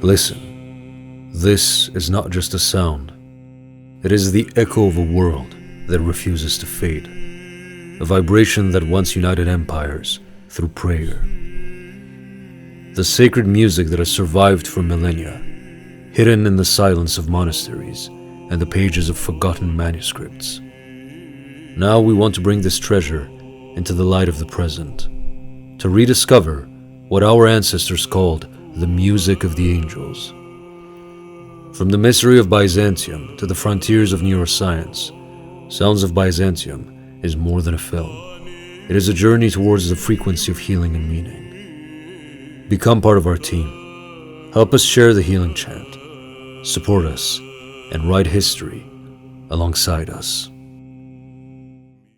Listen, this is not just a sound. It is the echo of a world that refuses to fade, a vibration that once united empires through prayer. The sacred music that has survived for millennia, hidden in the silence of monasteries and the pages of forgotten manuscripts. Now we want to bring this treasure into the light of the present, to rediscover what our ancestors called the music of the angels. From the mystery of Byzantium to the frontiers of neuroscience, Sounds of Byzantium is more than a film. It is a journey towards the frequency of healing and meaning. Become part of our team. Help us share the healing chant. Support us and write history alongside us.